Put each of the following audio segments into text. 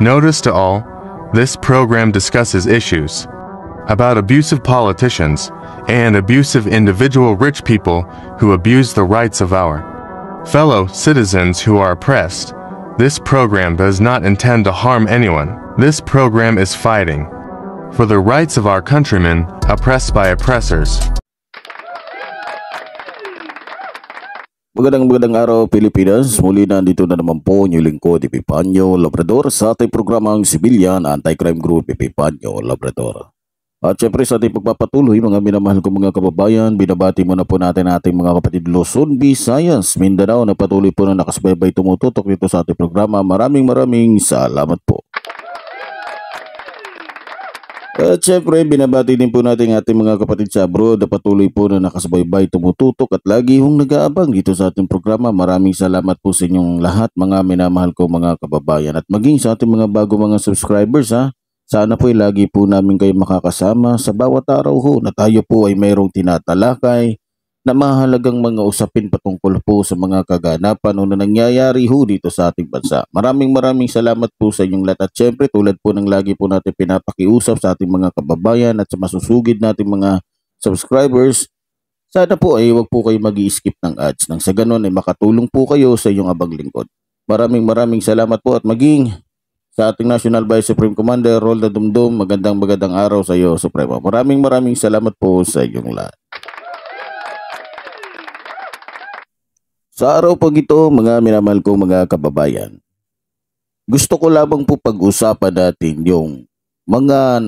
Notice to all, this program discusses issues about abusive politicians and abusive individual rich people who abuse the rights of our fellow citizens who are oppressed. This program does not intend to harm anyone. This program is fighting for the rights of our countrymen oppressed by oppressors. Magandang araw Pilipinas, muli nandito na naman po yung lingkod Epipanyo Labrador sa ating programang Civilian Anti-Crime Group Epipanyo Labrador. At syempre sa ating pagpapatuloy mga minamahal kong mga kababayan, binabati muna po natin ating mga kapatid Luzon, Visayas, Mindanao na patuloy po na nakasubaybay tumututok dito sa ating programa. Maraming salamat po. At syempre, binabati din po natin ating mga kapatid sa abroad na patuloy po na nakasubaybay, tumututok at lagi hong nag-aabang dito sa ating programa. Maraming salamat po sa inyong lahat mga minamahal ko mga kababayan. At maging sa ating mga bago mga subscribers sana po ay lagi po namin kayo makakasama sa bawat araw ho na tayo po ay mayroong tinatalakay na mahalagang mga usapin patungkol po sa mga kaganapan o na nangyayari ho dito sa ating bansa. Maraming salamat po sa inyong lahat. At syempre tulad po ng lagi po natin pinapakiusap sa ating mga kababayan at sa masusugid nating mga subscribers, sana po ay huwag po kayo mag-i-skip ng ads nang sa ganun ay makatulong po kayo sa inyong abang lingkod. Maraming salamat po at maging sa ating National Vice Supreme Commander Rolda Dumdum, magandang araw sa iyo Supremo. Maraming salamat po sa inyong lahat. Sa araw pag ito, mga minamahal kong mga kababayan, gusto ko lamang po pag-usapan natin yung mga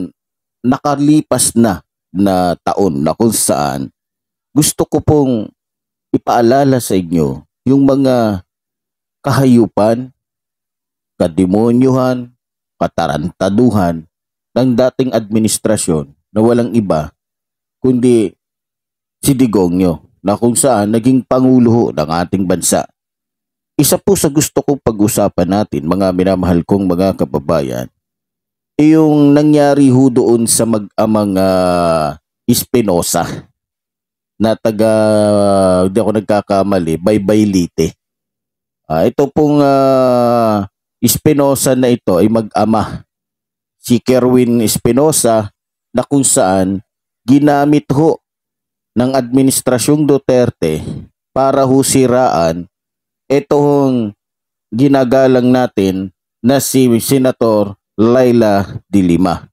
nakalipas na taon na kung saan gusto ko pong ipaalala sa inyo yung mga kahayupan, kademonyuhan, katarantaduhan ng dating administrasyon na walang iba kundi si Digongyo, na kung saan naging pangulo ng ating bansa. Isa po sa gusto kong pag-usapan natin, mga minamahal kong mga kababayan, yung nangyari ho doon sa mag-amang Espinosa na hindi ako nagkakamali, Baybay Leyte. Ito pong Espinosa na ito ay mag-ama, si Kerwin Espinosa, na kung saan ginamit ho ng administrasyong Duterte para husiraan itong ginagalang natin na si Senator Laila de Lima.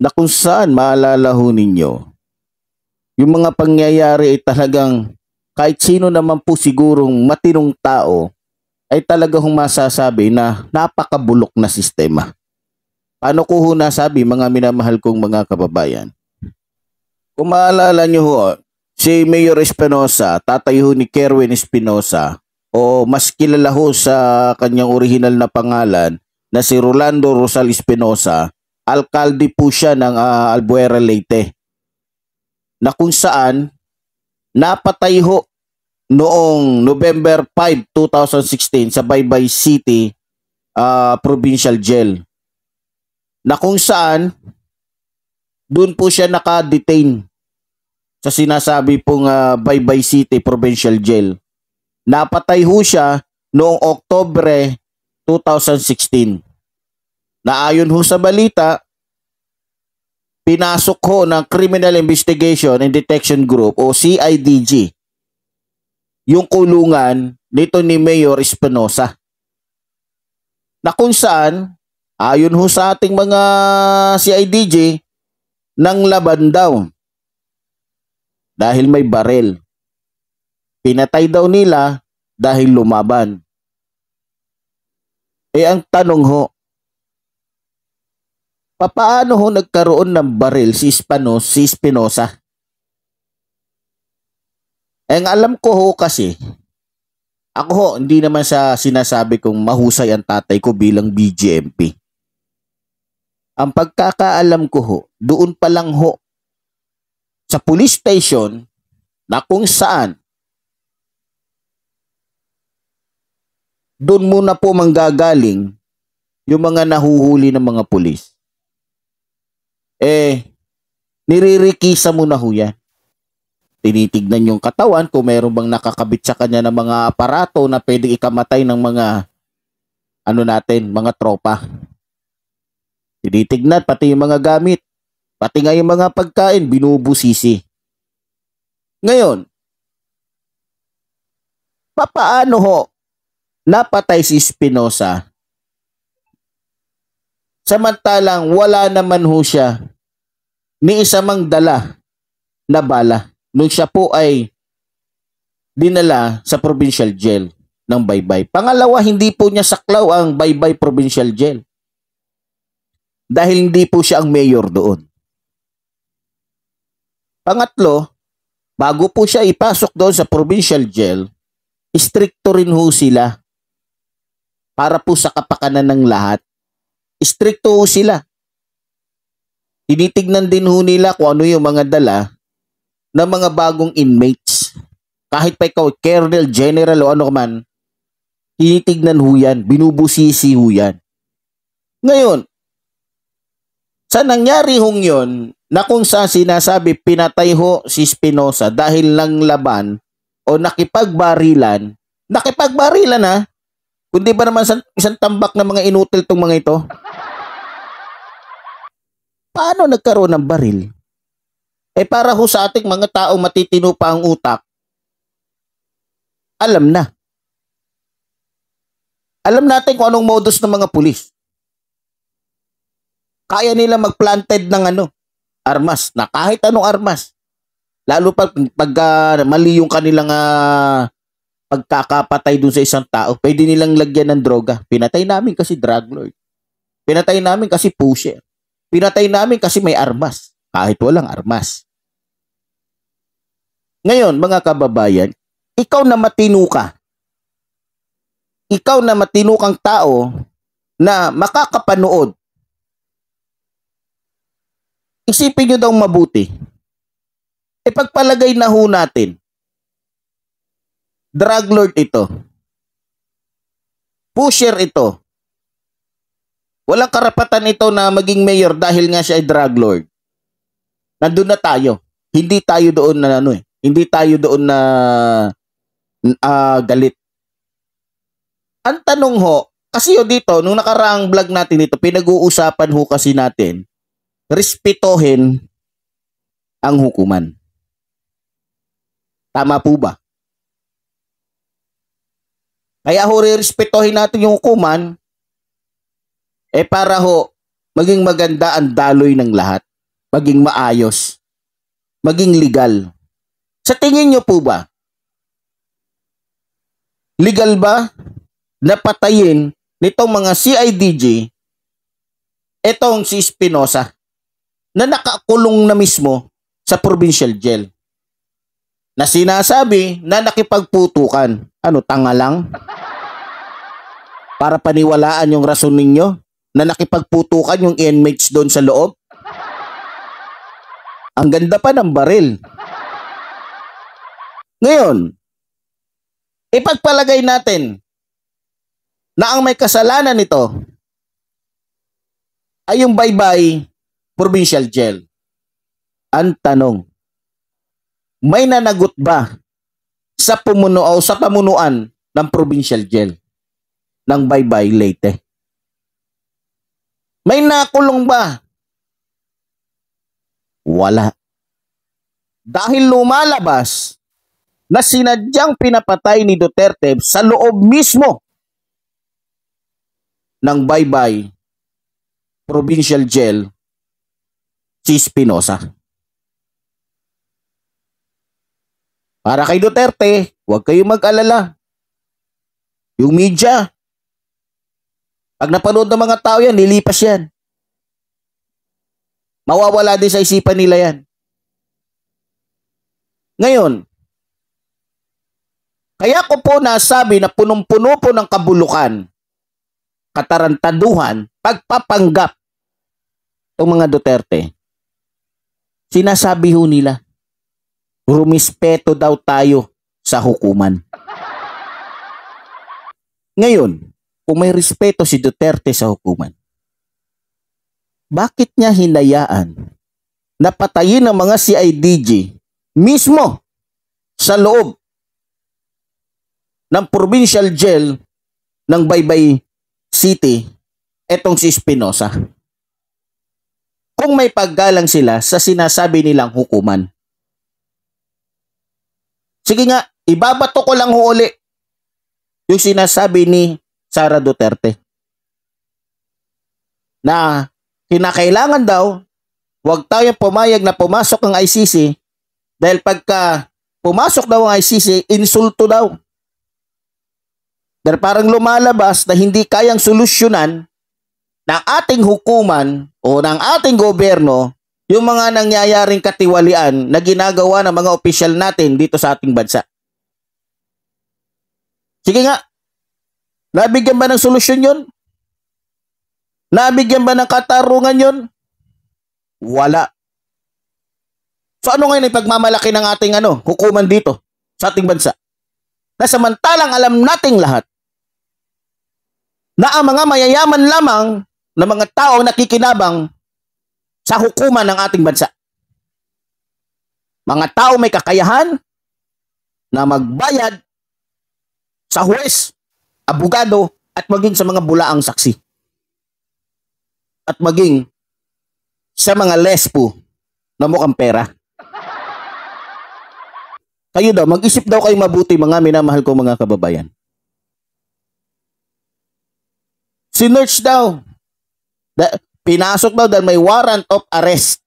Na kung saan maalala ho ninyo, yung mga pangyayari ay talagang kahit sino naman po sigurong matinong tao ay talagang masasabi na napakabulok na sistema. Paano ko ho nasabi mga minamahal kong mga kababayan? Kung maalala nyo ho, si Mayor Espinosa, tatay ho ni Kerwin Espinosa, o mas kilala ho sa kanyang original na pangalan na si Rolando Rosal Espinosa, alkalde po siya ng Albuera Leyte, na kung saan napatay ho noong November 5, 2016 sa Baybay City Provincial Jail, na kung saan doon po siya naka-detain sa sinasabi pong Baybay City Provincial Jail. Napatay ho siya noong Oktubre 2016. Na ayon ho sa balita, pinasok ho ng Criminal Investigation and Detection Group o CIDG yung kulungan nito ni Mayor Espinosa. Na kung saan, ayon ho sa ating mga CIDG, ng laban daw dahil may barel. Pinatay daw nila dahil lumaban. Ang tanong ho, paano ho nagkaroon ng barel si Espinosa? Ang alam ko ho kasi, ako ho, hindi naman sa sinasabi kong mahusay ang tatay ko bilang BGMP. Ang pagkakaalam ko ho, doon pa lang ho sa police station na kung saan doon muna po manggagaling yung mga nahuhuli ng mga pulis. Niririkisa muna ho yan. Tinitignan yung katawan kung meron bang nakakabit sa kanya ng mga aparato na pwedeng ikamatay ng mga mga tropa. Tinitignan pati yung mga gamit. Pati nga yung mga pagkain, binubusisi. Ngayon, papaano ho napatay si Espinosa? Samantalang wala naman ho siya ni isa mang dala na bala nung siya po ay dinala sa provincial jail ng Baybay. Pangalawa, hindi po niya saklaw ang Baybay Provincial Jail. Dahil hindi po siya ang mayor doon. Pangatlo, bago po siya ipasok doon sa provincial jail, istrikto rin ho sila para po sa kapakanan ng lahat. Istrikto ho sila. Tinitignan din ho nila kung ano yung mga dala ng mga bagong inmates. Kahit pa ikaw, colonel, general o ano man, tinitignan ho yan, binubusisi ho yan. Ngayon, sa nangyari hong yun, na kung saan sinasabi pinatay ho si Espinosa dahil lang laban o nakipagbarilan ha, kundi ba naman isang tambak na mga inutil tong mga ito? Paano nagkaroon ng baril? Para ho sa ating mga taong matitino pa ang utak, alam na. Alam natin kung anong modus ng mga pulis. Kaya nila mag-planted ng armas, na kahit anong armas. Lalo pag mali yung kanilang pagkakapatay dun sa isang tao, pwede nilang lagyan ng droga. Pinatay namin kasi drug lord. Pinatay namin kasi pusher. Pinatay namin kasi may armas, kahit walang armas. Ngayon, mga kababayan, ikaw na matino ka. Ikaw na matino kang tao na makakapanood. Isipin nyo daw mabuti. Pagpalagay na ho natin, drug lord ito. Pusher ito. Walang karapatan ito na maging mayor dahil nga siya ay drug lord. Nandun na tayo. Hindi tayo doon na Hindi tayo doon na galit. Ang tanong ho, kasi dito, nung nakaraang vlog natin dito, pinag-uusapan ho kasi natin, respetohin ang hukuman. Tama po ba? Kaya ho, respetohin natin yung hukuman, para ho, maging maganda ang daloy ng lahat. Maging maayos. Maging legal. Sa tingin nyo po ba? Legal ba na patayin nitong mga CIDG etong si Espinosa na nakakulong na mismo sa provincial jail? Na sinasabi na nakipagputukan. Ano, tanga lang? Para paniwalaan yung rason ninyo na nakipagputukan yung inmates doon sa loob? Ang ganda pa ng baril. Ngayon, ipagpalagay natin na ang may kasalanan nito ay yung Baybay Provincial Jail. Ang tanong, may nanagot ba sa pamunuan ng Provincial Jail ng Baybay Leyte? May nakulong ba? Wala. Dahil lumalabas na sinadyang pinapatay ni Duterte sa loob mismo ng Baybay Provincial Jail si Espinosa. Para kay Duterte, huwag kayong mag-alala. Yung media, pag napanood ng mga tao yan, nilipas yan. Mawawala din sa isipan nila yan. Ngayon, kaya ko po nasabi na punong-puno po ng kabulukan, katarantaduhan, pagpapanggap itong mga Duterte. Sinasabi ho nila, rumispeto daw tayo sa hukuman. Ngayon, kung may respeto si Duterte sa hukuman, bakit niya hinayaan na patayin ng mga CIDG mismo sa loob ng provincial jail ng Baybay City etong si Espinosa? kung may paggalang sila sa sinasabi nilang hukuman. Sige nga, ibabato ko lang uli yung sinasabi ni Sara Duterte na kinakailangan daw huwag tayong pumayag na pumasok ang ICC dahil pagka pumasok daw ang ICC, insulto daw. Dahil parang lumalabas na hindi kayang solusyonan ng ating hukuman o ng ating gobyerno yung mga nangyayaring katiwalian na ginagawa ng mga opisyal natin dito sa ating bansa. Sige nga, nabigyan ba ng solusyon yun? Nabigyan ba ng katarungan yun? Wala. So ano ngayon yung pagmamalaki ng ating hukuman dito sa ating bansa? Na samantalang alam nating lahat na ang mga mayayaman lamang na mga tao nakikinabang sa hukuman ng ating bansa. Mga tao may kakayahan na magbayad sa huwes, abogado, at maging sa mga bulaang saksi. At maging sa mga lespo na mukhang pera. Kayo daw, mag-isip daw kayo mabuti mga minamahal kong mga kababayan. Sinearch daw. Pinasok daw dahil may warrant of arrest.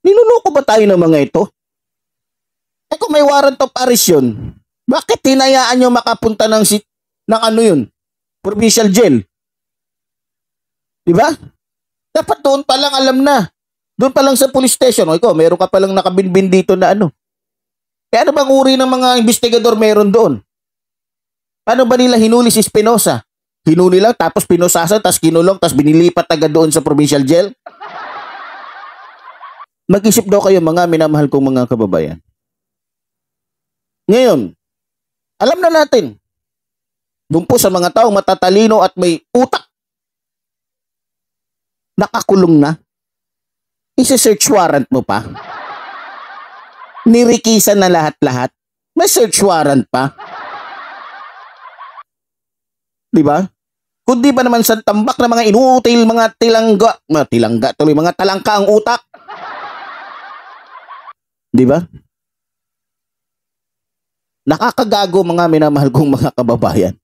Niluloko ba tayo ng mga ito? Eh kung may warrant of arrest yun, bakit hinayaan nyo makapunta ng provincial jail? Diba? Dapat doon pa lang alam na. Doon pa lang sa police station. O ikaw, meron ka palang nakabinbin dito na Kaya ano bang uri ng mga investigador meron doon? Paano ba nila hinuli si Espinosa? Hinuli lang, tapos pinusasan, tapos kinulong, tapos binilipat agad doon sa provincial jail? Mag-isip daw kayo mga minamahal kong mga kababayan. Ngayon, alam na natin, doon po sa mga taong matatalino at may utak, nakakulong na, isi-search warrant mo pa. Nirikisan na lahat-lahat, may search warrant pa. Diba? Kundi ba naman sa tambak na mga inuutil, mga mga talangka ang utak? Diba? Nakakagago mga minamahal kong mga kababayan.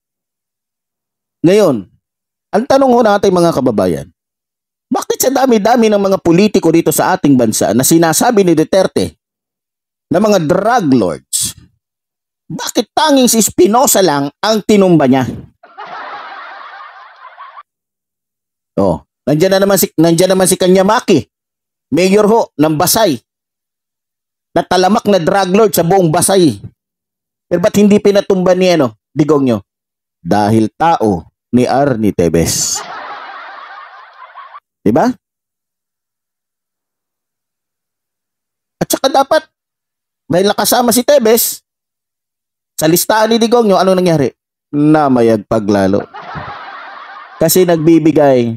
Ngayon, ang tanong ho natin mga kababayan, bakit sa dami-dami ng mga politiko dito sa ating bansa na sinasabi ni Duterte na mga drug lords, bakit tanging si Espinosa lang ang tinumba niya? Oh, nandiyan naman si Kanyamaki, mayor ho ng Basay, na talamak na drug lord sa buong Basay. Pero ba't hindi pinatumba ni Digong nyo? Dahil tao ni Arnie Tevez. Diba? At saka dapat, dahil nakasama si Tevez, sa listahan ni Digong nyo, ano nangyari? Namayag paglalo. Kasi nagbibigay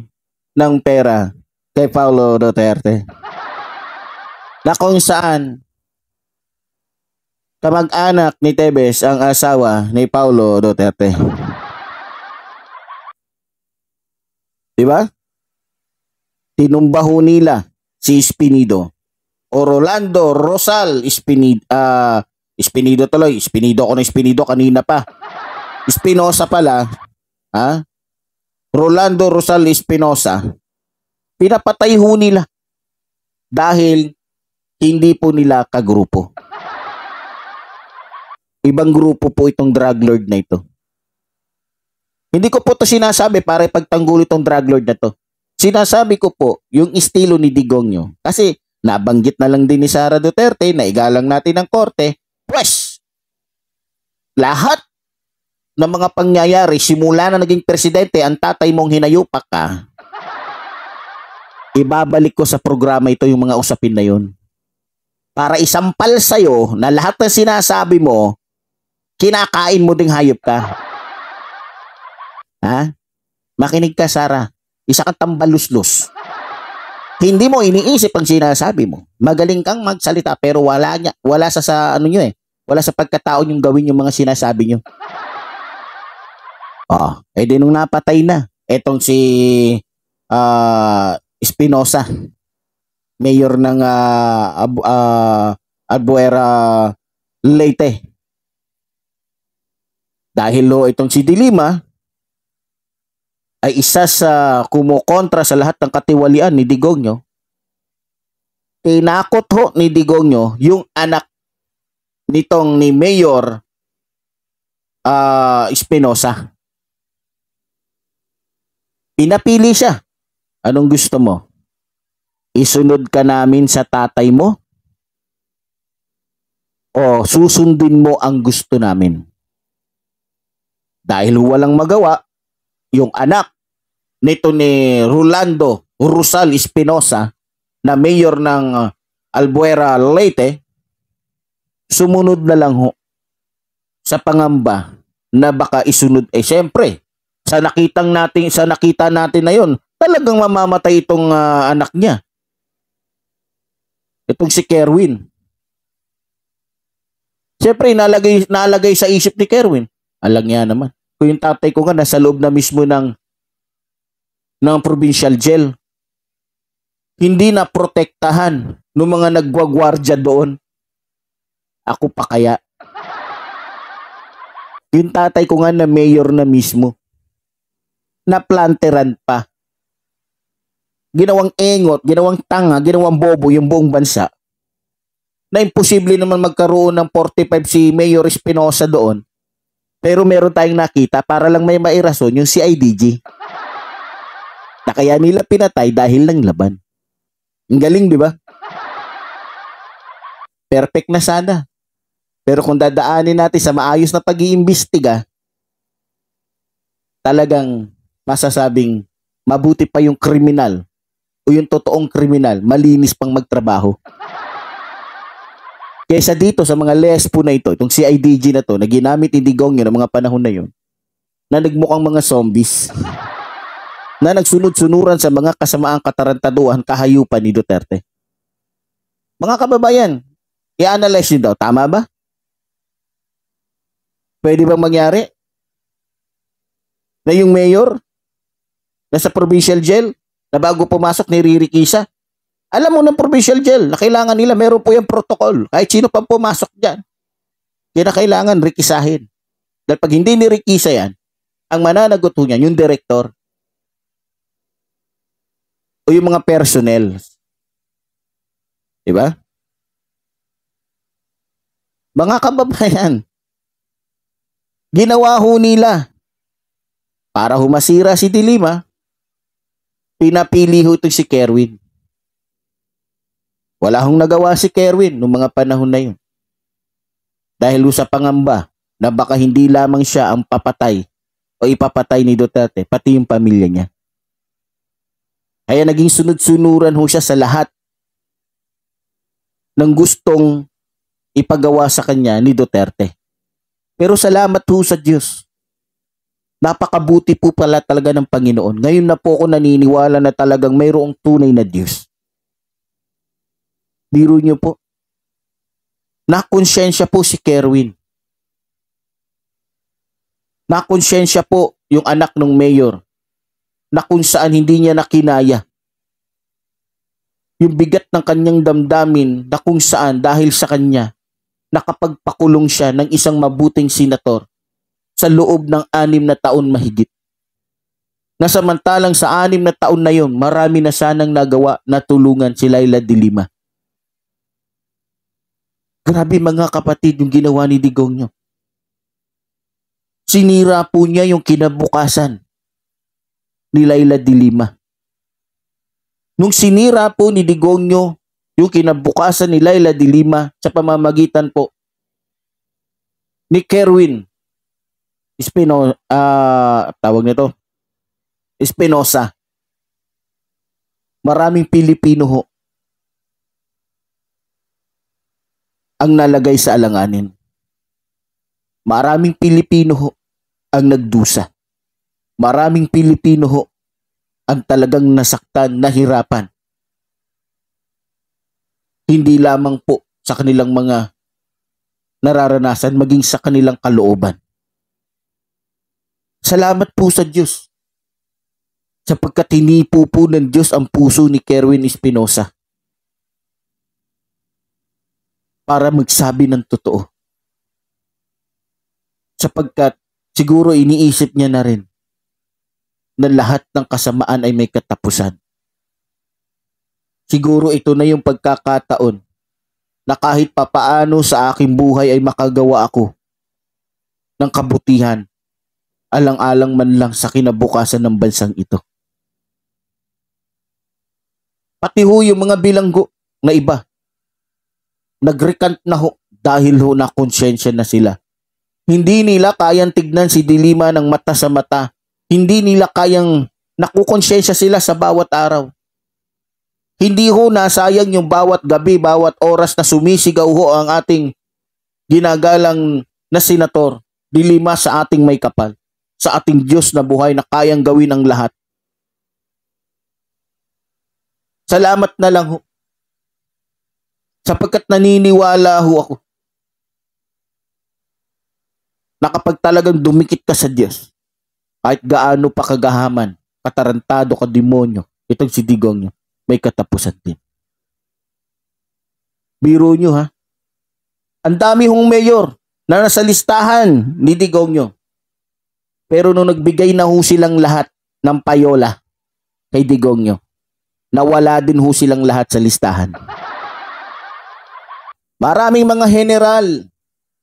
ng pera kay Paulo Duterte. Na kung saan kamag-anak ni Tevez ang asawa ni Paulo Duterte. Diba? Tinumbaho nila si Espinido o Rolando Rosal Espinido. Espinido tuloy. Espinido kanina pa. Espinosa pala. Rolando Rosal Espinosa. Pinapatay ho nila dahil hindi po nila kagrupo. Ibang grupo po itong drug lord na ito. Hindi ko po ito sinasabi para ipagtanggol itong drug lord na to. Sinasabi ko po yung estilo ni Digong nyo. Kasi nabanggit na lang din ni Sara Duterte na igalang natin ng korte. Pues, lahat ng mga pangyayari simula na naging presidente ang tatay mong hinayupak ka, ibabalik ko sa programa ito yung mga usapin na yun. Para isampal sa'yo na lahat ng sinasabi mo, kinakain mo ding hayop ka. Makinig ka, Sara. Isa kang tambaluslos. Hindi mo iniisip ang sinasabi mo. Magaling kang magsalita pero wala sa wala sa pagkatao yung gawin yung mga sinasabi nyo. Di nung napatay na. Etong si Espinosa, mayor ng Albuera, Leyte. Dahil itong si Dilima ay isa sa kumukontra sa lahat ng katiwalian ni Digongyo, tinakot ho ni Digongyo yung anak nitong ni Mayor Espinosa. Pinapili siya. Anong gusto mo? Isunod ka namin sa tatay mo? O susundin mo ang gusto namin? Dahil walang magawa, yung anak nito ni Rolando Rusal Espinosa na mayor ng Albuera, Leyte, sumunod na lang ho sa pangamba na baka isunod. Siyempre, sa nakita natin na yon, talagang mamamatay itong anak niya. Itong si Kerwin. Siyempre, nalagay sa isip ni Kerwin. Alam niya naman. Kung yung tatay ko nga nasa loob na mismo ng provincial jail, hindi na protektahan ng mga nagwagwardya doon. Ako pa kaya? Yung tatay ko nga na mayor na mismo, naplanteran pa. Ginawang engot, ginawang tanga, ginawang bobo yung buong bansa. Na imposible naman magkaroon ng 45 si Mayor Espinosa doon. Pero meron tayong nakita para lang may mairason yung CIDG. Na kaya nila pinatay dahil ng laban. Ang galing, di ba? Perfect na sana. Pero kung dadaanin natin sa maayos na pag-iimbestiga, talagang masasabing mabuti pa yung kriminal o yung totoong kriminal, malinis pang magtrabaho. Kaysa dito sa mga lespo na ito, itong CIDG na to, na ginamit ni Digongyo ng mga panahon na yun, na nagmukhang mga zombies, na nagsunod-sunuran sa mga kasamaang katarantaduhan, kahayupan ni Duterte. Mga kababayan, i-analyze nyo daw, tama ba? Pwede bang mangyari na yung mayor nasa provincial jail na bago pumasok niririkisa? Alam mo ng provincial jail na kailangan nila, meron po yung protocol. Kahit sino pang pumasok dyan, kaya kailangan rikisahin. Dahil pag hindi nirikisa yan, ang mananagot po niyan, yung director o yung mga personnel. Diba? Mga kababayan, ginawa ho nila para humasira si Dilima, pinapili ho ito si Kerwin. Wala hong nagawa si Kerwin noong mga panahon na yun. Dahil sa pangamba na baka hindi lamang siya ang papatay o ipapatay ni Duterte, pati yung pamilya niya. Kaya naging sunod-sunuran ho siya sa lahat ng gustong ipagawa sa kanya ni Duterte. Pero salamat po sa Diyos. Napakabuti po pala talaga ng Panginoon. Ngayon na po ako naniniwala na talagang mayroong tunay na Diyos. Biro niyo po. Nakonsyensya po si Kerwin. Nakonsyensya po yung anak ng mayor na kung saan hindi niya nakinaya yung bigat ng kanyang damdamin na kung saan dahil sa kanya nakapagpakulong siya ng isang mabuting senator sa loob ng 6 na taon mahigit. Na samantalang sa 6 na taon na yon, marami na sanang nagawa na tulungan si Leila de Lima. Grabe mga kapatid yung ginawa ni Digongyo. Sinira po niya yung kinabukasan ni Leila de Lima. Nung sinira po ni Digongyo yung kinabukasan ni Leila de Lima sa pamamagitan po ni Kerwin Espinosa. Maraming Pilipino ho ang nalagay sa alanganin. Maraming Pilipino ho ang nagdusa. Maraming Pilipino ho ang talagang nasaktan, nahirapan. Hindi lamang po sa kanilang mga nararanasan, maging sa kanilang kalooban. Salamat po sa Diyos. sapagkat hinipo po ng Diyos ang puso ni Kerwin Espinosa para magsabi ng totoo. Sapagkat siguro iniisip niya na rin na lahat ng kasamaan ay may katapusan. Siguro ito na yung pagkakataon na kahit papaano sa aking buhay ay makagawa ako ng kabutihan, alang-alang man lang sa kinabukasan ng bansang ito. Pati ho yung mga bilanggo na iba, nag-recant na ho dahil ho na konsyensya na sila. Hindi nila kayang tignan si Dilima ng mata sa mata. Hindi nila kayang nakukonsyensya sila sa bawat araw. Hindi ho nasayang yung bawat gabi, bawat oras na sumisigaw ho ang ating ginagalang na senator, Dilima sa ating may kapal, sa ating Diyos na buhay na kayang gawin ang lahat. Salamat na lang ho. Sapagkat naniniwala ho ako na kapag talagang dumikit ka sa Diyos, kahit gaano pa kagahaman, katarantado ka demonyo, itong si Digong nyo, may katapusan din. Biro nyo ha. Ang dami hong mayor na nasa listahan ni Digong nyo. Pero nung nagbigay na ho silang lahat ng payola kay Digong nyo, nawala din ho silang lahat sa listahan. Maraming mga general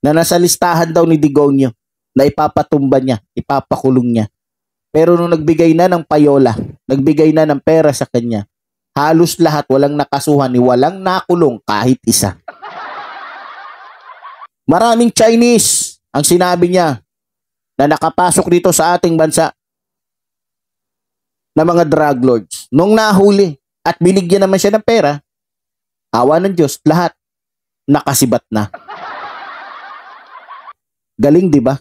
na nasa listahan daw ni Digong nyo na ipapatumba niya, ipapakulong niya. Pero nung nagbigay na ng payola, nagbigay na ng pera sa kanya, halos lahat walang nakasuhan ni walang nakulong kahit isa. Maraming Chinese ang sinabi niya na nakapasok dito sa ating bansa na mga drug lords. Nung nahuli at binigyan naman siya ng pera, awa ng Diyos, lahat nakasibat na. Galing, di ba?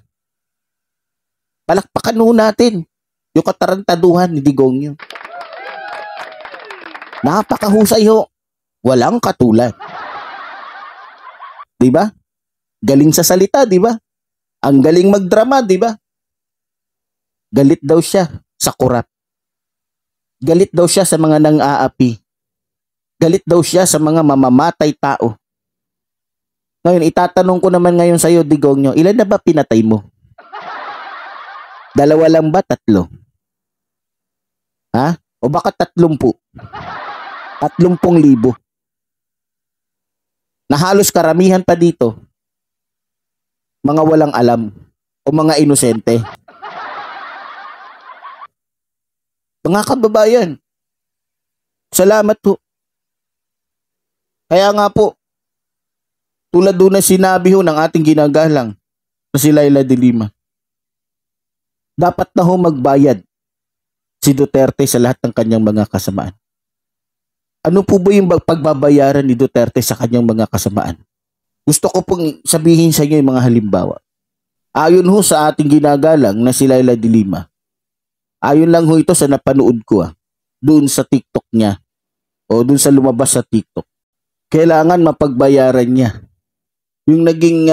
Palakpakan ho natin yung katarantaduhan ni Digong nyo. Napakahusay ho. Walang katulad. Di ba? Galing sa salita, di ba? Ang galing magdrama, di ba? Galit daw siya sa kurap. Galit daw siya sa mga nang-aapi. Galit daw siya sa mga mamamatay tao. Ngayon, itatanong ko naman ngayon sa iyo, Digong nyo, ilan na ba pinatay mo? 2 lang ba? 3? Ha? O baka 30? 30,000. Na halos karamihan pa dito, mga walang alam o mga inosente. Mga kababayan, salamat po. Kaya nga po, tulad doon na sinabi ho ng ating ginagalang na si Leila de Lima, dapat na ho magbayad si Duterte sa lahat ng kanyang mga kasamaan. Ano po ba yung pagbabayaran ni Duterte sa kanyang mga kasamaan? Gusto ko pong sabihin sa inyo yung mga halimbawa. Ayon ho sa ating ginagalang na si Leila de Lima, ayon lang ho ito sa napanood ko doon sa TikTok niya o doon sa lumabas sa TikTok. Kailangan mapagbayaran niya yung naging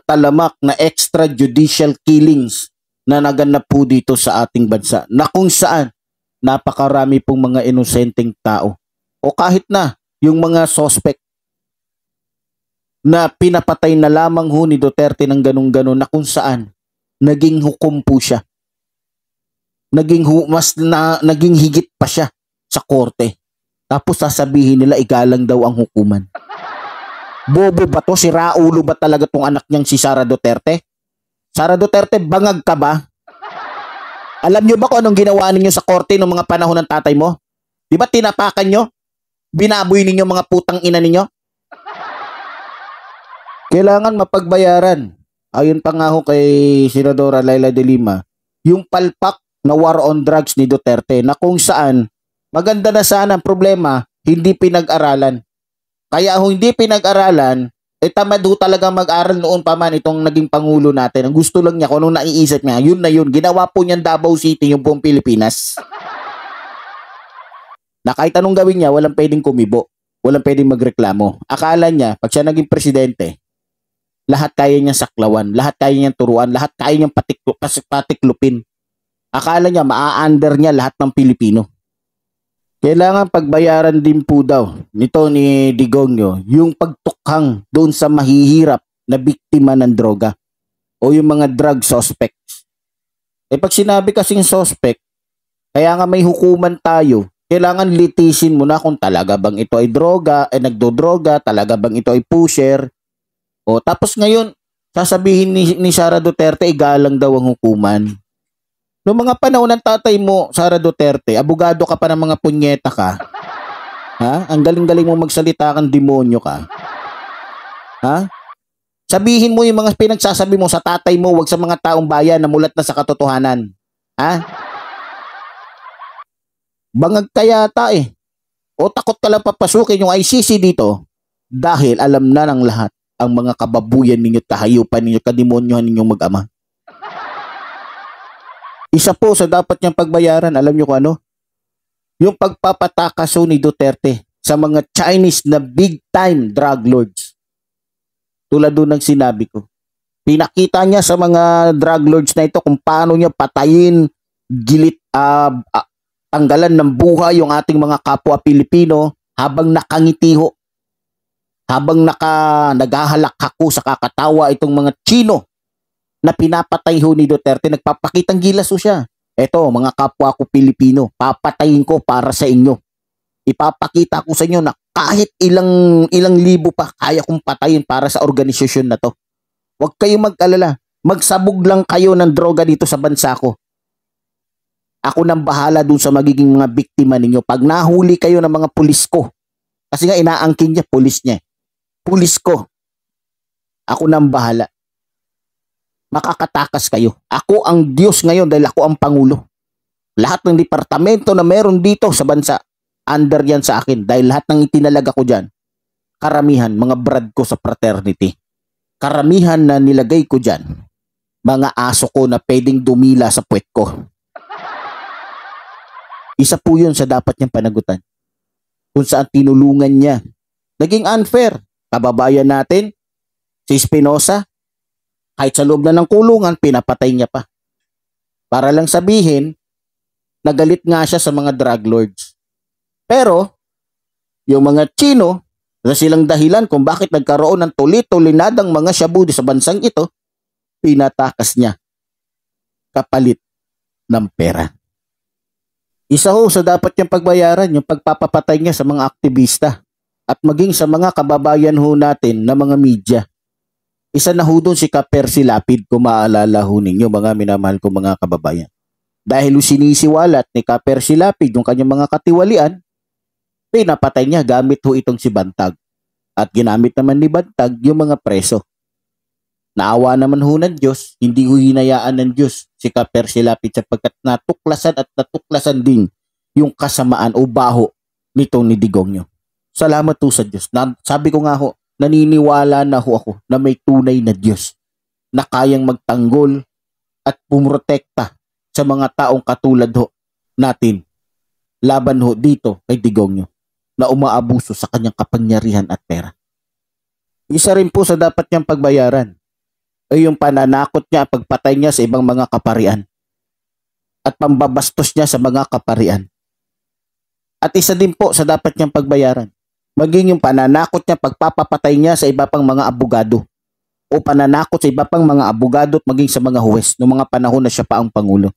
talamak na extrajudicial killings na naganap po dito sa ating bansa, na kung saan napakarami pong mga inosenteng tao o kahit na yung mga suspect na pinapatay na lamang ho ni Duterte ng ganun-ganon, na kung saan naging hukom po siya. Naging higit pa siya sa korte. Tapos sasabihin nila igalang daw ang hukuman. Bobo ba to? Si Raulo ba talaga tong anak niyang si Sara Duterte? Sara Duterte, bangag ka ba? Alam niyo ba kung anong ginawa ninyo sa korte ng mga panahon ng tatay mo? Di ba tinapakan nyo? Binaboy ninyo mga putang ina ninyo? Kailangan mapagbayaran. Ayon pa nga ho kay Senadora Leila de Lima, yung palpak na war on drugs ni Duterte, na kung saan maganda na sana ang problema, hindi pinag-aralan. Kaya ho hindi pinag-aralan, tamad ho talaga mag-aral noon pa man itong naging pangulo natin. Ang gusto lang niya, kung anong naiisip niya, yun na yun. Ginawa po niyan Davao City, yung buong Pilipinas. Na kahit anong gawin niya, walang pwedeng kumibo. Walang pwedeng magreklamo. Akala niya, pag siya naging presidente, lahat kaya niyang saklawan, lahat kaya niyang turuan, lahat kaya niyang patiklupin. Akala niya maa-under niya lahat ng Pilipino. Kailangan pagbayaran din po daw nito ni Digongyo yung pagtukhang doon sa mahihirap na biktima ng droga o yung mga drug suspects. Pag sinabi kasing suspect, kaya nga may hukuman tayo, kailangan litisin mo na kung talaga bang ito ay droga, nagdodroga, talaga bang ito ay pusher. O tapos ngayon, sasabihin ni Sara Duterte, igalang daw ang hukuman. Noong mga panahon ng tatay mo, Sara Duterte, abogado ka pa ng mga punyeta ka. Ha? Ang galing-galing mo magsalita kang demonyo ka. Ha? Sabihin mo yung mga pinagsasabi mo sa tatay mo, wag sa mga taong bayan na mulat na sa katotohanan. Ha? Bangag ka yata eh. O takot ka lang papasukin yung ICC dito dahil alam na ng lahat ang mga kababuyan ninyo, kahayupan ninyo, kademonyohan ninyong mag-ama. Isa po sa dapat niyang pagbayaran, alam niyo kung ano? Yung pagpapatakaso ni Duterte sa mga Chinese na big-time drug lords. Tulad doon ng sinabi ko. Pinakita niya sa mga drug lords na ito kung paano niya patayin, tanggalan ng buhay yung ating mga kapwa Pilipino habang nakangitiho. Habang naghahalakako sa kakatawa itong mga Chino na pinapatay ho ni Duterte, nagpapakitang gilas ho siya. Eto, mga kapwa ko Pilipino, papatayin ko para sa inyo. Ipapakita ko sa inyo na kahit ilang libo pa, kaya kong patayin para sa organisasyon na to. Huwag kayong mag-alala. Magsabog lang kayo ng droga dito sa bansa ko. Ako nang bahala dun sa magiging mga biktima ninyo. Pag nahuli kayo ng mga pulis ko, kasi nga inaangkin niya, pulis niya. Pulis ko. Ako nang bahala. Makakatakas kayo. Ako ang Diyos ngayon dahil ako ang Pangulo. Lahat ng departamento na meron dito sa bansa, under yan sa akin dahil lahat ng itinalaga ko dyan, karamihan, mga brad ko sa fraternity. Karamihan na nilagay ko dyan, mga aso ko na pwedeng dumila sa puwet ko. Isa po yun sa dapat niyang panagutan. Kung saan tinulungan niya. Naging unfair. Kababayan natin, si Espinosa, kahit sa loob na ng kulungan, pinapatay niya pa. Para lang sabihin, nagalit nga siya sa mga drug lords. Pero, yung mga Chino, na silang dahilan kung bakit nagkaroon ng tulit-tulinadang mga shabu sa bansang ito, pinatakas niya kapalit ng pera. Isa ho sa dapat niyang pagbayaran yung pagpapapatay niya sa mga aktivista at maging sa mga kababayan ho natin na mga media. Isa na ho doon si Percy Lapid, kung maalala ho ninyo mga minamahal ko mga kababayan. Dahil sinisiwalat ni Percy Lapid yung kanyang mga katiwalian, pinapatay niya gamit ho itong si Bantag. At ginamit naman ni Bantag yung mga preso. Naawa naman ho ng Diyos, hindi ho hinayaan ng Diyos si Percy Lapid sapagkat natuklasan din yung kasamaan o baho nitong ni Digongyo. Salamat ho sa Diyos. Sabi ko nga ho, naniniwala na ho ako na may tunay na Diyos na kayang magtanggol at pumrotekta sa mga taong katulad ho natin laban ho dito kay Digongyo na umaabuso sa kanyang kapangyarihan at pera. Isa rin po sa dapat niyang pagbayaran ay yung pananakot niya at pagpatay niya sa ibang mga kaparian at pambabastos niya sa mga kaparian. At isa din po sa dapat niyang pagbayaran, maging yung pananakot niya, pagpapapatay niya sa iba pang mga abogado o pananakot sa iba pang mga abogado at maging sa mga huwes noong mga panahon na siya pa ang Pangulo.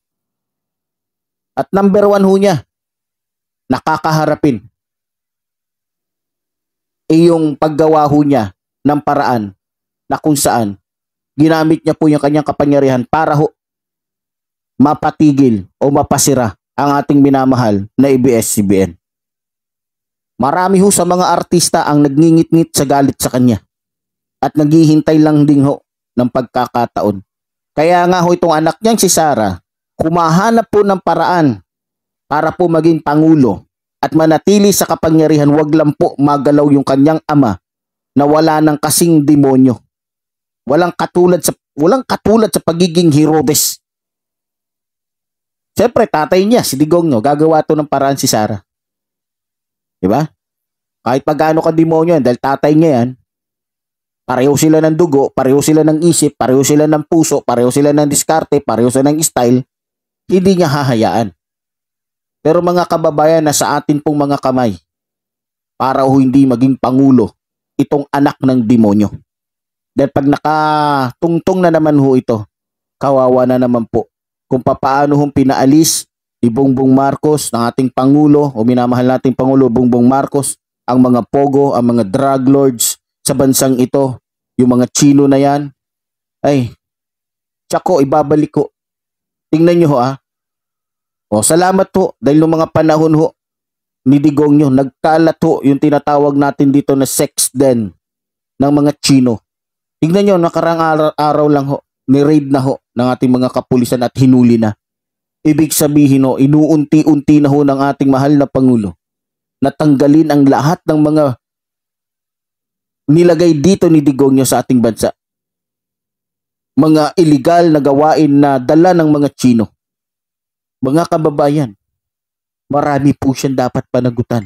At number 1 ho niya, nakakaharapin yung paggawa ho niya ng paraan na kung saan ginamit niya po yung kanyang kapangyarihan para ho mapatigil o mapasira ang ating minamahal na ABS-CBN. Marami ho sa mga artista ang nagngingit-ngit sa galit sa kanya at naghihintay lang din ho ng pagkakataon. Kaya nga ho itong anak niyang si Sara, humahanap po ng paraan para po maging Pangulo at manatili sa kapangyarihan, wag lang po magalaw yung kanyang ama na wala ng kasing demonyo. Walang katulad sa pagiging Herodes. Siyempre, tatay niya, si Digongyo, gagawa to ng paraan si Sara. Diba? Kahit pagano ka demonyo yan, dahil tatay niya yan, pareho sila ng dugo, pareho sila ng isip, pareho sila ng puso, pareho sila ng diskarte, pareho sila ng style, hindi niya hahayaan. Pero mga kababayan, na sa atin pong mga kamay para hindi maging pangulo itong anak ng demonyo. Dahil pag nakatungtong na naman ito, kawawa na naman po kung papaano pinaalis ni Bongbong Marcos, ng ating Pangulo o minamahal nating Pangulo Bongbong Marcos, ang mga pogo, ang mga drug lords sa bansang ito, yung mga Chino na yan. Ay, tsako, ibabalik ko. Tingnan nyo O, salamat dahil nung mga panahon ni Digong nyo, nagkalat yung tinatawag natin dito na sex den ng mga Chino. Tingnan nyo, nakarang araw lang ni-raid na ng ating mga kapulisan at hinuli na. Ibig sabihin inuunti-unti na ng ating mahal na Pangulo natanggalin ang lahat ng mga nilagay dito ni Digong nyo sa ating bansa. Mga illegal na gawain na dala ng mga Chino. Mga kababayan, marami po siyang dapat panagutan.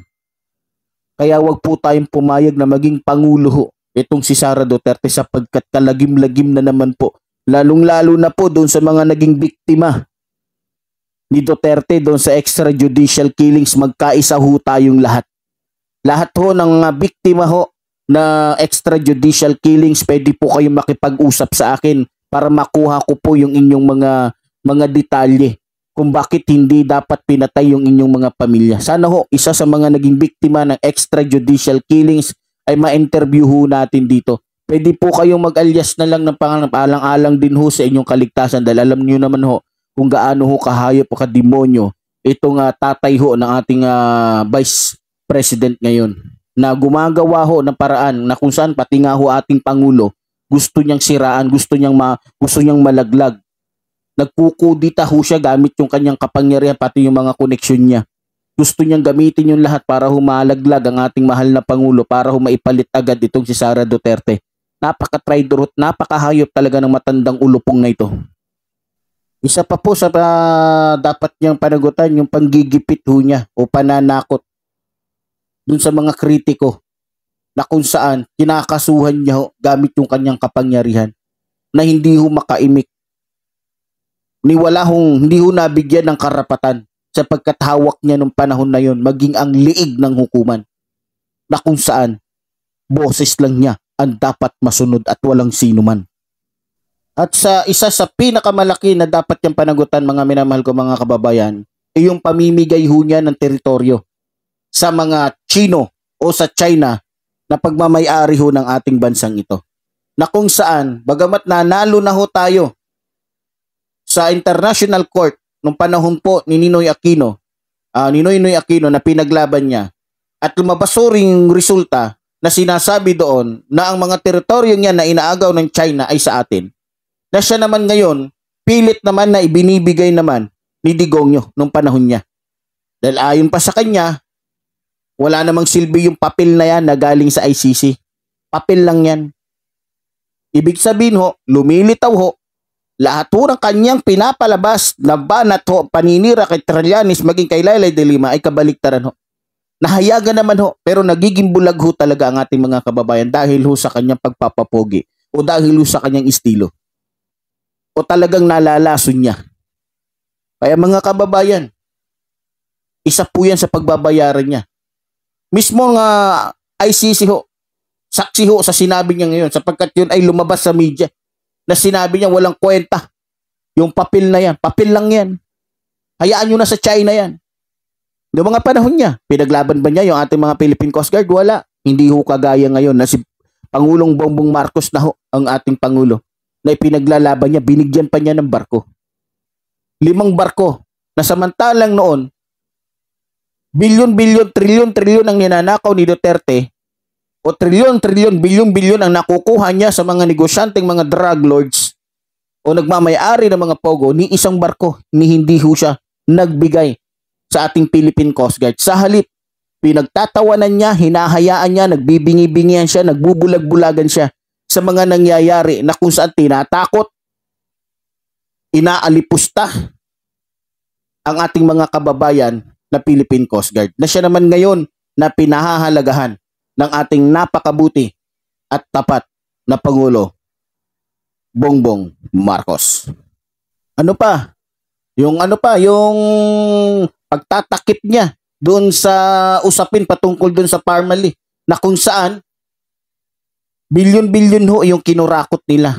Kaya wag po tayong pumayag na maging Pangulo itong si Sara Duterte sapagkat kalagim-lagim na naman po. Lalong-lalo na po doon sa mga naging biktima ni Duterte doon sa extrajudicial killings. Magkaisa tayong lahat. Lahat ng biktima na extrajudicial killings, pwede po kayong makipag-usap sa akin para makuha ko po yung inyong mga detalye kung bakit hindi dapat pinatay yung inyong mga pamilya. Sana isa sa mga naging biktima ng extrajudicial killings ay ma-interview natin dito. Pwede po kayong mag-alias na lang ng pangalan, alang-alang din sa inyong kaligtasan dahil alam niyo naman kung gaano kahayop o kademonyo itong tatay ng ating Vice President ngayon na gumagawa ng paraan na kung saan pati nga ating Pangulo gusto niyang siraan, gusto niyang malaglag. Nagkukudita siya gamit yung kanyang kapangyarihan pati yung mga koneksyon niya. Gusto niyang gamitin yung lahat para humalaglag ang ating mahal na Pangulo para maipalit agad itong si Sara Duterte. Napaka-traidor, napakahayop talaga ng matandang ulupong na ito. Isa pa po sa dapat niyang panagutan yung panggigipit niya o pananakot dun sa mga kritiko na kung saan kinakasuhan niya gamit yung kanyang kapangyarihan na hindi makaimik. Hindi nabigyan ng karapatan sapagkat hawak niya nung panahon na yon maging ang liig ng hukuman na kung saan boses lang niya ang dapat masunod at walang sino man. At sa isa sa pinakamalaki na dapat niyang panagutan, mga minamahal ko mga kababayan, ay yung pamimigay niya ng teritoryo sa mga Chino o sa China na pagmamay-ari ng ating bansang ito. Na kung saan, bagamat nanalo na tayo sa International Court nung panahon po ni Ninoy Aquino na pinaglaban niya at lumabas ring resulta na sinasabi doon na ang mga teritoryo niya na inaagaw ng China ay sa atin. Na siya naman ngayon, pilit naman na ibinibigay naman ni Digong nung panahon niya. Dahil ayon pa sa kanya, wala namang silbi yung papel na yan na galing sa ICC. Papel lang yan. Ibig sabihin lumilitaw lahat ng kanyang pinapalabas na banat paninira kay Trillanes maging kay Laylay de Lima ay kabaliktaran Nahayagan naman pero nagiging bulag talaga ang ating mga kababayan dahil sa kanyang pagpapapogi o dahil sa kanyang estilo. O talagang nalalason niya. Kaya mga kababayan, isa po yan sa pagbabayaran niya. Mismo nga ICC saksi sa sinabi niya ngayon sapagkat yun ay lumabas sa media na sinabi niya walang kwenta. Yung papel na yan, papel lang yan. Hayaan nyo na sa China yan. Noong mga panahon niya, pinaglaban ba niya yung ating mga Philippine Coast Guard? Wala. Hindi kagaya ngayon na si Pangulong Bongbong Marcos na ang ating Pangulo na ipinaglalaban niya, binigyan pa niya ng barko. 5 barko na samantalang noon, bilyon-bilyon, trilyon-trilyon ang ninanakaw ni Duterte o trilyon-trilyon, bilyon-bilyon ang nakukuha niya sa mga negosyanteng mga drug lords o nagmamayari ng mga pogo, ni isang barko ni hindi siya nagbigay sa ating Philippine Coast Guard. Sa halip, pinagtatawanan niya, hinahayaan niya, nagbibingi-bingihan siya, nagbubulag-bulagan siya sa mga nangyayari na kung saan tinatakot, inaalipusta ang ating mga kababayan na Philippine Coast Guard. Na siya naman ngayon na pinahahalagahan ng ating napakabuti at tapat na Pangulo, Bongbong Marcos. Ano pa? Yung ano pa, yung pagtatakip niya doon sa usapin patungkol doon sa Parmali na kung saan bilyon-bilyon ho yung kinurakot nila.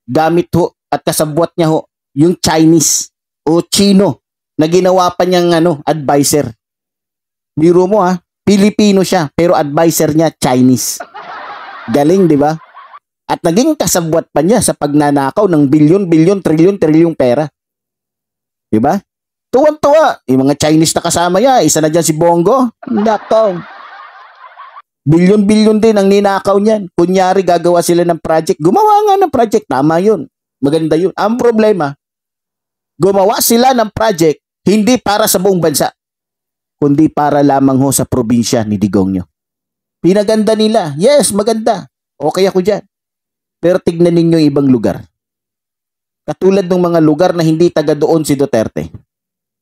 Gamit ho at kasabwat niya ho yung Chinese o Chino na ginawa pa niyang advisor. Biro mo Pilipino siya pero advisor niya Chinese. Galing, di ba? At naging kasabwat pa niya sa pagnanakaw ng bilyon-bilyon, trilyon-trilyong pera. Di ba? Tuwan-tuwa. Yung mga Chinese na kasama niya, isa na dyan si Bongo. Nakaw. Bilyon-bilyon din ang ninakaw niyan. Kunyari, gagawa sila ng project. Gumawa nga ng project. Tama yun. Maganda yun. Ang problema, gumawa sila ng project hindi para sa buong bansa, kundi para lamang ho sa probinsya ni Digongyo. Pinaganda nila. Yes, maganda. Okay ako dyan. Pero tignan ninyo yung ibang lugar. Katulad ng mga lugar na hindi taga doon si Duterte.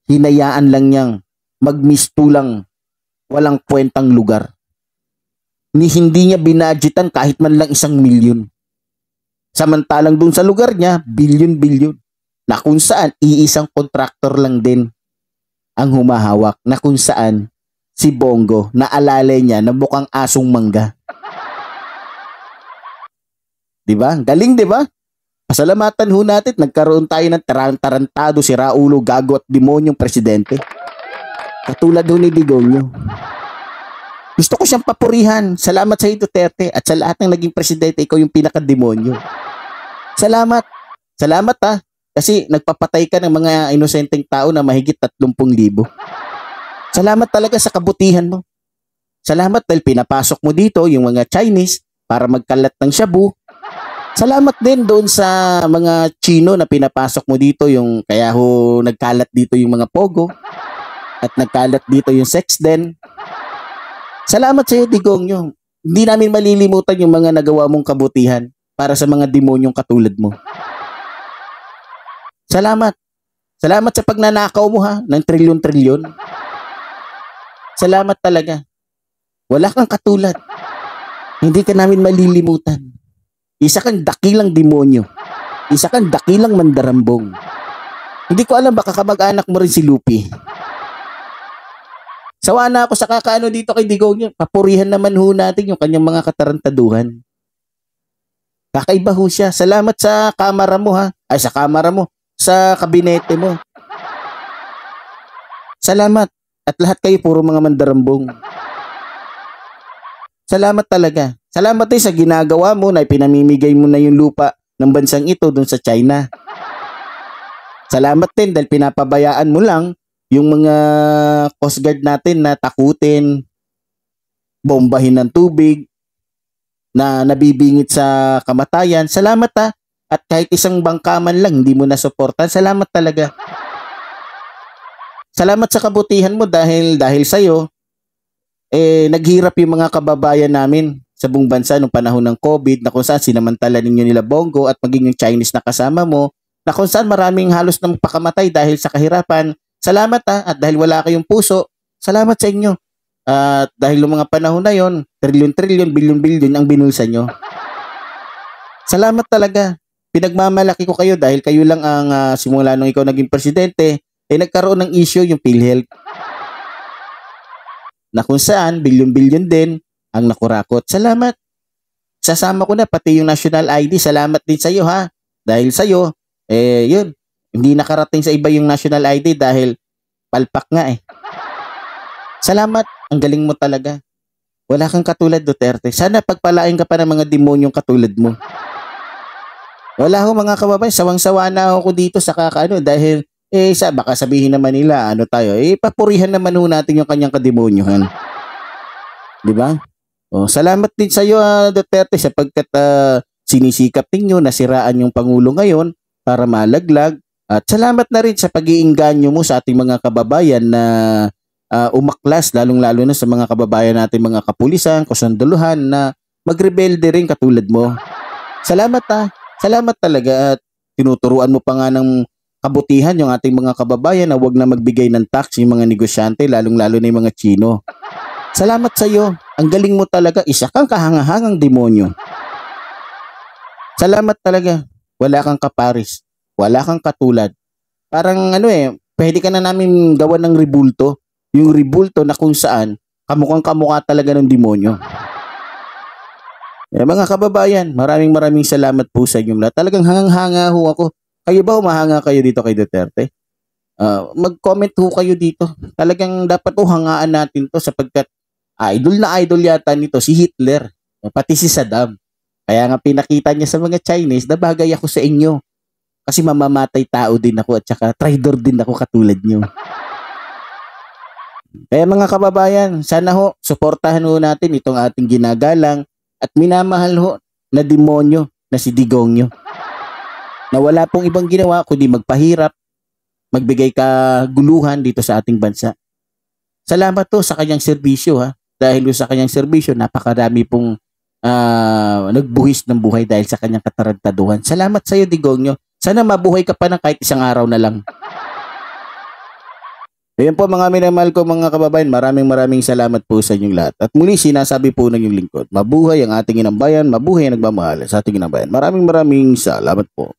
Hinayaan lang niyang magmistulang walang kwentang lugar. Hindi niya binadgetan kahit man lang 1 milyon. Samantalang doon sa lugar niya, bilyon-bilyon. Na kung saan iisang kontraktor lang din ang humahawak. Na kung saan si Bongo naalala niya na mukhang asong mangga. Diba? Galing, diba? Pasalamatan ho natin, nagkaroon tayo ng tarantado, si Raulo, gago at demonyong presidente. Katulad ho ni Digongyo. Gusto ko siyang papurihan. Salamat sa iyo, Duterte. At sa lahat ng naging presidente, ikaw yung pinaka-demonyo. Salamat. Salamat Kasi nagpapatay ka ng mga inosenteng tao na mahigit 30,000. Salamat talaga sa kabutihan mo. Salamat dahil pinapasok mo dito yung mga Chinese para magkalat ng shabu. Salamat din doon sa mga Chino na pinapasok mo dito yung kaya ho nagkalat dito yung mga pogo at nagkalat dito yung sex den. Salamat sa iyo, Digongyo. Hindi namin malilimutan yung mga nagawa mong kabutihan para sa mga demonyong katulad mo. Salamat. Salamat sa pagnanakaw mo ng trilyon-trilyon. Salamat talaga. Wala kang katulad. Hindi ka namin malilimutan. Isa kang dakilang demonyo. Isa kang dakilang mandarambong. Hindi ko alam, baka kamag-anak mo rin si Lupi. Sawa na ako sa kakaano dito kay Digongyo. Papurihan naman ho natin yung kanyang mga katarantaduhan. Kakaiba ho siya. Salamat sa kamera mo Ay, sa kamera mo. Sa kabinete mo. Salamat. At lahat kayo puro mga mandarambong. Salamat talaga. Salamat din sa ginagawa mo na pinamimigay mo na yung lupa ng bansang ito doon sa China. Salamat din dahil pinapabayaan mo lang yung mga Coast Guard natin na takutin, bombahin ng tubig, na nabibingit sa kamatayan. Salamat At kahit isang bangka man lang hindi mo nasuportan. Salamat talaga. Salamat sa kabutihan mo dahil sa'yo, naghirap yung mga kababayan namin sa buong bansa nung panahon ng COVID na kung saan sinamantala ninyo nila Bongo at maging yung Chinese na kasama mo na kung saan maraming halos nang pakamatay dahil sa kahirapan. Salamat at dahil wala kayong puso, salamat sa inyo. At dahil yung mga panahon na yon, trilyon-trilyon, bilyon-bilyon ang binulsa nyo. Salamat talaga. Pinagmamalaki ko kayo dahil kayo lang ang simula nung ikaw naging presidente, nagkaroon ng issue yung PhilHealth. Na kung saan, bilyon-bilyon din ang nakurakot. Salamat. Sasama ko na pati yung national ID. Salamat din sa iyo Dahil sa iyo, yun. Hindi nakarating sa iba yung national ID dahil palpak nga Salamat. Ang galing mo talaga. Wala kang katulad, Duterte. Sana pagpalain ka pa ng mga demonyong katulad mo. Wala ho mga kababayan. Sawang-sawa na ako dito sa kakaano dahil baka sabihin naman nila tayo. Papurihan naman ho natin yung kanyang kademonyohan. Di ba? Salamat din sa iyo, Duterte, sapagkat sinisikap ninyo na siraan yung Pangulo ngayon para malaglag. At salamat na rin sa pag-iinganyo mo sa ating mga kababayan na umaklas, lalong-lalo na sa mga kababayan natin, mga kapulisan, kusanduluhan na magrebelde rin katulad mo. Salamat Salamat talaga at tinuturuan mo pa nga ng kabutihan yung ating mga kababayan na wag na magbigay ng tax yung mga negosyante, lalong-lalo na yung mga Chino. Salamat sa iyo. Ang galing mo talaga. Isa kang kahangahangang demonyo. Salamat talaga. Wala kang kaparis. Wala kang katulad. Parang pwede ka na namin gawan ng rebulto. Yung rebulto na kung saan kamukhang kamukha talaga ng demonyo. Mga kababayan, maraming salamat po sa inyong lahat. Talagang hangang-hanga ho ako. Kayo ba humahanga kayo dito kay Duterte? Mag-comment ho kayo dito. Talagang dapat hangaan natin to sapagkat idol na idol yata nito si Hitler, pati si Saddam. Kaya nga pinakita niya sa mga Chinese na bagay ako sa inyo. Kasi mamamatay tao din ako at saka traitor din ako katulad niyo. Kaya mga kababayan, sana ho, suportahan ho natin itong ating ginagalang at minamahal ho na demonyo na si Digongyo. Na wala pong ibang ginawa kundi magpahirap, magbigay kaguluhan dito sa ating bansa. Salamat to sa kanyang serbisyo ha. Dahil sa kanyang serbisyo, napakarami pong nagbuhis ng buhay dahil sa kanyang katarantaduhan. Salamat sa iyo, Digongyo. Sana mabuhay ka pa ng kahit isang araw na lang. Ayan po mga minamahal ko mga kababayan, maraming salamat po sa inyong lahat. At muli sinasabi po ng inyong lingkod, mabuhay ang ating inang bayan, mabuhay ang nagmamahal sa ating inang bayan. Maraming salamat po.